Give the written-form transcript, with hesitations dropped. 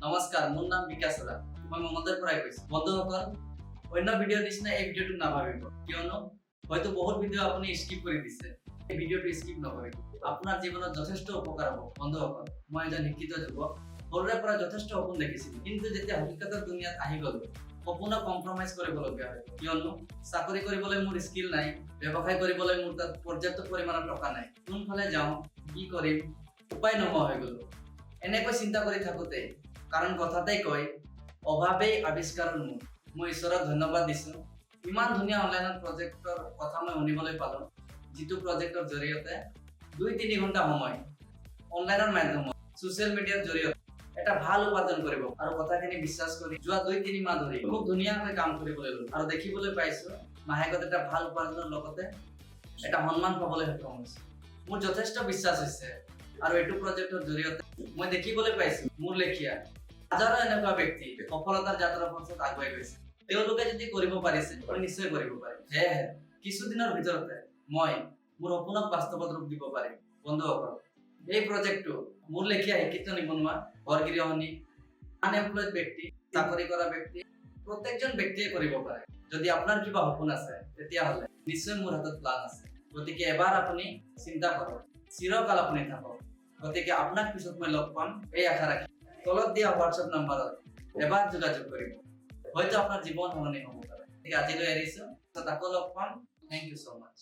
নমস্কাৰ, মোৰ নাম বিকাশ ৰায়। মই মঙলদৈৰ পৰা কৈছোঁ। বন্ধুসকল, অন্য ভিডিঅ'ৰ নিচিনা এই ভিডিঅ'টো নাভাবিব, কিয়নো হয়তো বহুত ভিডিঅ' আপুনি স্কিপ কৰি দিছে। এই ভিডিঅ'টো স্কিপ নকৰিব। আপোনাৰ জীৱনত যথেষ্ট উপকাৰ হ'ব। বন্ধুসকল, মই এজন শিক্ষিত যুৱক। সৰুৰে পৰা যথেষ্ট সপোন দেখিছিলোঁ, কিন্তু যেতিয়া হকীকতৰ দুনিয়াত আহি গ'লো, সপোনক কম্প্ৰমাইজ কৰিবলগীয়া হয়। কিয়নো চাকৰি কৰিবলৈ মোৰ স্কিল নাই, ব্যৱসায় কৰিবলৈ মোৰ তাত পৰ্যাপ্ত পৰিমাণৰ টকা নাই। কোনফালে যাওঁ, কি কৰিম, উপায় নোহোৱা হৈ গ'লো। এনেকৈ চিন্তা কৰি থাকোঁতে, কাৰণ কথাতেই কয়, অভাৱেই আৱিষ্কাৰৰ মূল। মই ঈশ্বৰক ধন্যবাদ দিছোঁ। ইমান ধুনীয়া অনলাইনত প্ৰজেক্টৰ কথা মই শুনিবলৈ পালোঁ, যিটো প্ৰজেক্টৰ জৰিয়তে 2-3 ঘণ্টা সময় অনলাইনৰ মাধ্যমত ছ'চিয়েল মিডিয়াৰ জৰিয়তে এটা ভাল উপাৰ্জন কৰিব আৰু কথাখিনি বিশ্বাস কৰি যোৱা 2-3 মাহ ধৰি খুব ধুনীয়াকৈ কাম কৰিবলৈ ল'লো আৰু দেখিবলৈ পাইছোঁ মাহেকত এটা ভাল উপাৰ্জনৰ লগতে এটা সন্মান পাবলৈ সক্ষম হৈছোঁ। মোৰ যথেষ্ট বিশ্বাস হৈছে আৰু এইটো প্ৰজেক্টৰ জৰিয়তে মই দেখিবলৈ পাইছোঁ মোৰ লেখীয়া হাজাৰো এনেকুৱা ব্যক্তি সফলতাৰ যাত্ৰাৰ পথত আগুৱাই গৈছে। তেওঁলোকে যদি কৰিব পাৰিছে, মই নিশ্চয় কৰিব পাৰিম। সেয়েহে কিছুদিনৰ ভিতৰতে মই মোৰ সপোনক বাস্তৱত ৰূপ দিব পাৰিম। বন্ধুসকল, এই প্ৰজেক্টটো মোৰ লেখীয়া শিক্ষিত নিবনুৱা, ঘৰ গৃহিণী, আনএমপ্লয়ড ব্যক্তি, চাকৰি কৰা ব্যক্তি, প্ৰত্যেকজন ব্যক্তিয়ে কৰিব পাৰে। যদি আপোনাৰ কিবা সপোন আছে, তেতিয়াহ'লে নিশ্চয় মোৰ হাতত প্লান আছে। গতিকে এবাৰ আপুনি চিন্তা কৰক, চিৰকাল আপুনি থাকক। গতিকে আপোনাক পিছত মই লগ পাম, এই আশা ৰাখি তলত দিয়া হোৱাটছএপ নম্বৰত এবাৰ যোগাযোগ কৰিব। হয়তো আপোনাৰ জীৱন সলনি হ'ব পাৰে। গতিকে আজিলৈ এৰিছোঁ, আকৌ লগ পাম। Thank you so' much.